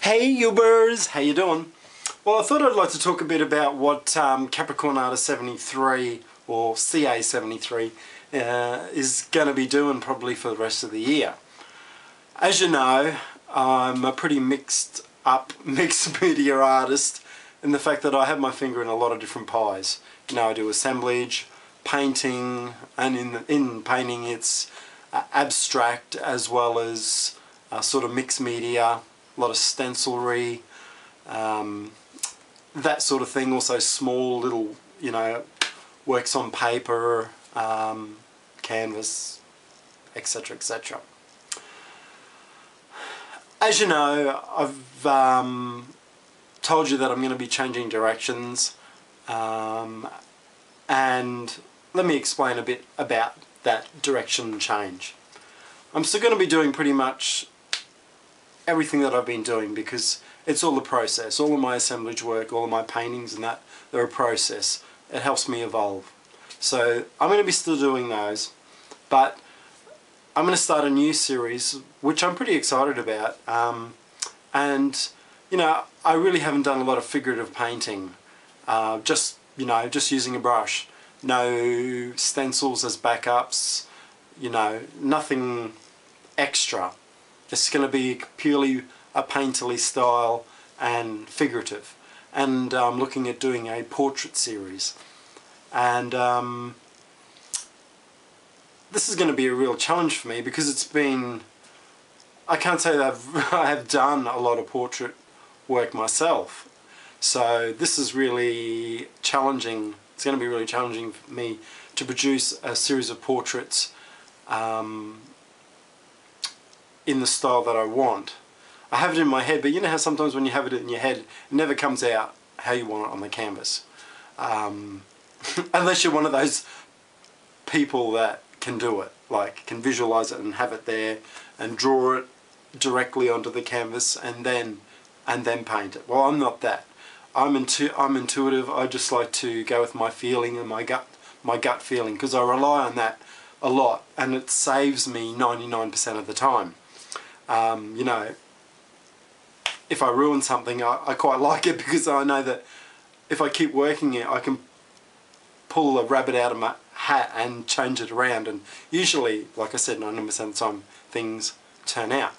Hey Ubers, how you doing? Well, I thought I'd like to talk a bit about what Capricorn Artist 73 or CA73 is going to be doing probably for the rest of the year. As you know, I'm a pretty mixed media artist in the fact that I have my finger in a lot of different pies. You know, I do assemblage, painting, and in painting it's abstract as well as sort of mixed media, a lot of stencilry, that sort of thing. Also small little, you know, works on paper, canvas, etc, etc. As you know, I've told you that I'm going to be changing directions, and let me explain a bit about that direction change. I'm still going to be doing pretty much everything that I've been doing because it's all a process. All of my assemblage work, all of my paintings and that, they're a process. It helps me evolve. So I'm going to be still doing those, but I'm going to start a new series which I'm pretty excited about, and you know, I really haven't done a lot of figurative painting, just using a brush, no stencils as backups, you know, nothing extra. It's going to be purely a painterly style and figurative, and I'm looking at doing a portrait series, and this is going to be a real challenge for me because it's been, I can't say that I have done a lot of portrait work myself, so this is really challenging. It's going to be really challenging for me to produce a series of portraits in the style that I want. I have it in my head, but you know how sometimes when you have it in your head, it never comes out how you want it on the canvas. Unless you're one of those people that can do it, like can visualize it and have it there and draw it directly onto the canvas and then paint it. Well, I'm not that. I'm intuitive. I just like to go with my feeling and my gut feeling, because I rely on that a lot, and it saves me 99% of the time. You know, if I ruin something, I quite like it because I know that if I keep working it, I can pull a rabbit out of my hat and change it around, and usually, like I said, 99% of the time things turn out.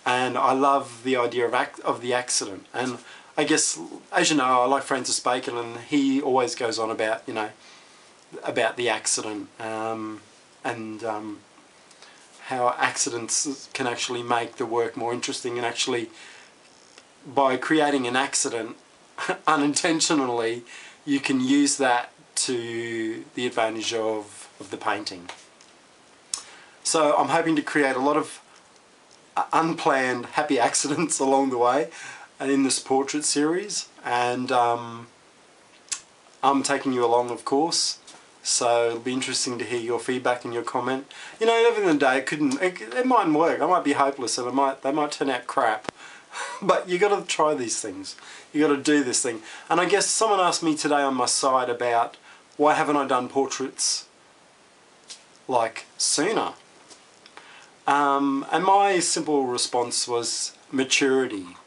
And I love the idea of the accident, and I guess, as you know, I like Francis Bacon, and he always goes on about, you know, about the accident, and how accidents can actually make the work more interesting, and actually by creating an accident unintentionally you can use that to the advantage of the painting. So I'm hoping to create a lot of unplanned happy accidents along the way and in this portrait series, and I'm taking you along, of course. So it'll be interesting to hear your feedback and your comment. You know, at the end of the day, it mightn't work. I might be hopeless, and they might turn out crap. But you got to try these things. You got to do this thing. And I guess someone asked me today on my site about why haven't I done portraits like sooner. And my simple response was maturity.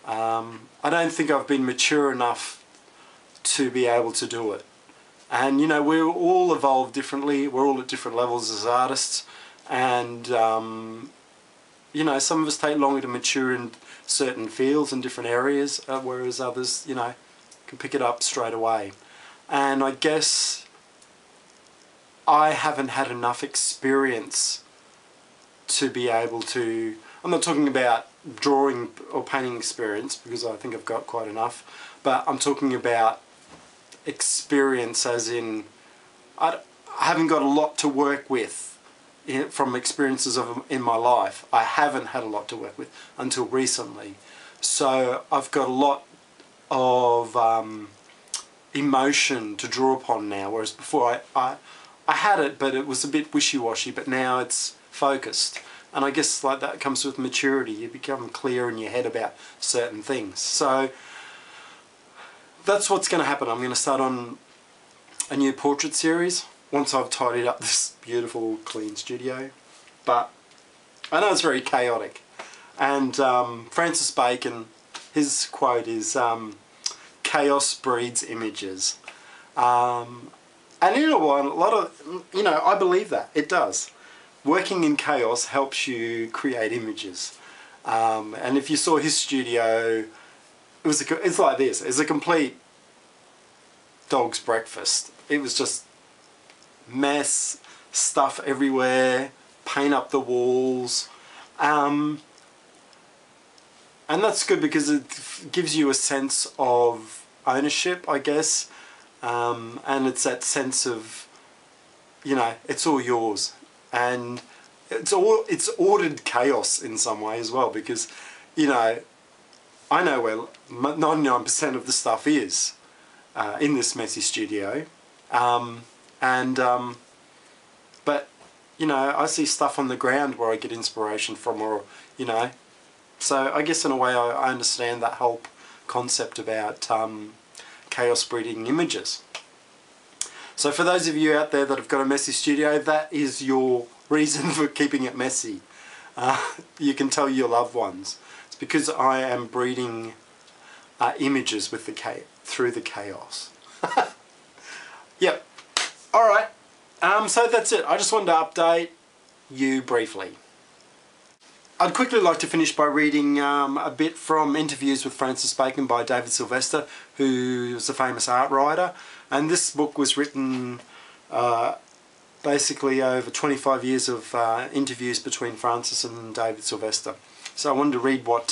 I don't think I've been mature enough to be able to do it. And you know, we all evolve differently, we're all at different levels as artists, and you know, some of us take longer to mature in certain fields and different areas, whereas others, you know, can pick it up straight away. And I guess I haven't had enough experience to be able to, I'm not talking about drawing or painting experience, because I think I've got quite enough, but I'm talking about experience as in I haven't got a lot to work with from experiences in my life. I haven't had a lot to work with until recently, so I've got a lot of emotion to draw upon now, whereas before I had it, but it was a bit wishy-washy, but now it's focused. And I guess like that comes with maturity. You become clear in your head about certain things. So that's what's going to happen. I'm going to start on a new portrait series once I've tidied up this beautiful clean studio, but I know it's very chaotic, and Francis Bacon his quote is, chaos breeds images. And you know what, a lot of, you know, I believe that, it does. Working in chaos helps you create images. And if you saw his studio, it's like this, it's a complete dog's breakfast. It was just mess, stuff everywhere, paint up the walls. And that's good because it gives you a sense of ownership, I guess. And it's that sense of, you know, it's all yours. And it's ordered chaos in some way as well, because, you know, I know where 99% of the stuff is in this messy studio. But, you know, I see stuff on the ground where I get inspiration from, or, you know, so I guess in a way I understand that whole concept about chaos breeding images. So for those of you out there that have got a messy studio, that is your reason for keeping it messy. You can tell your loved ones. It's because I am breeding images with through the chaos. Yep. Alright. So that's it. I just wanted to update you briefly. I'd quickly like to finish by reading a bit from Interviews with Francis Bacon by David Sylvester, who is a famous art writer. And this book was written basically over 25 years of interviews between Francis and David Sylvester. So I wanted to read what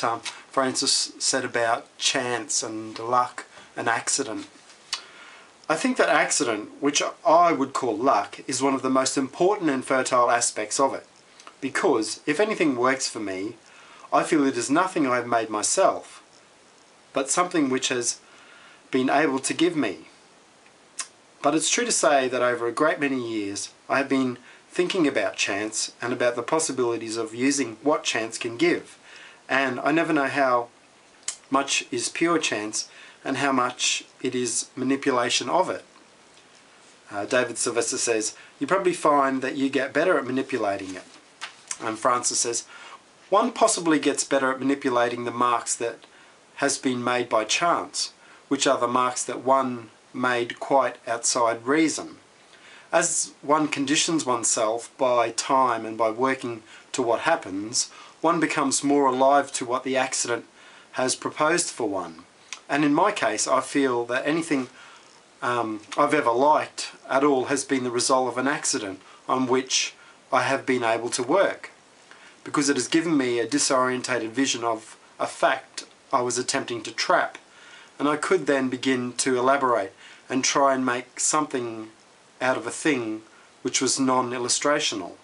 Francis said about chance and luck and accident. I think that accident, which I would call luck, is one of the most important and fertile aspects of it. Because if anything works for me, I feel it is nothing I have made myself, but something which has been able to give me. But it's true to say that over a great many years, I have been thinking about chance and about the possibilities of using what chance can give. And I never know how much is pure chance and how much it is manipulation of it. David Sylvester says, you probably find that you get better at manipulating it. And Francis says, one possibly gets better at manipulating the marks that has been made by chance, which are the marks that one made quite outside reason. As one conditions oneself by time and by working to what happens, one becomes more alive to what the accident has proposed for one. And in my case, I feel that anything I've ever liked at all has been the result of an accident on which I have been able to work, because it has given me a disorientated vision of a fact I was attempting to trap, and I could then begin to elaborate and try and make something out of a thing which was non-illustrational.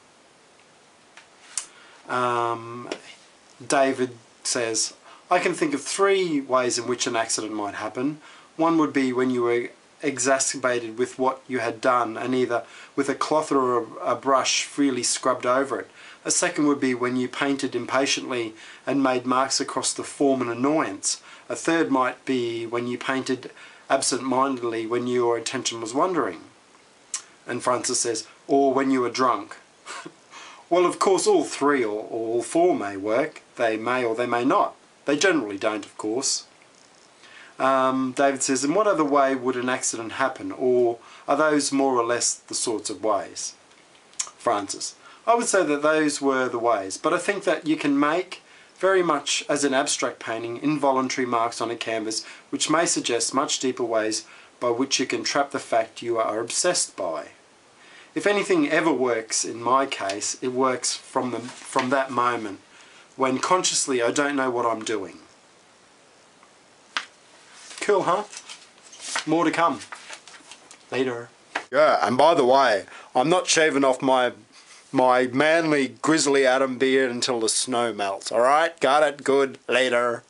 David says, I can think of 3 ways in which an accident might happen. One would be when you were exacerbated with what you had done and either with a cloth or a brush freely scrubbed over it. A second would be when you painted impatiently and made marks across the form and annoyance. A third might be when you painted absent-mindedly when your attention was wandering. And Francis says, or when you were drunk. Well, of course, all 3 or all 4 may work. They may or they may not. They generally don't, of course. David says, in what other way would an accident happen, or are those more or less the sorts of ways? Francis, I would say that those were the ways, but I think that you can make, very much as an abstract painting, involuntary marks on a canvas which may suggest much deeper ways by which you can trap the fact you are obsessed by. If anything ever works in my case, it works from that moment when consciously I don't know what I'm doing. Cool, huh? More to come. Later. Yeah, and by the way, I'm not shaving off my manly grizzly Adam beard until the snow melts, alright? Got it? Good. Later.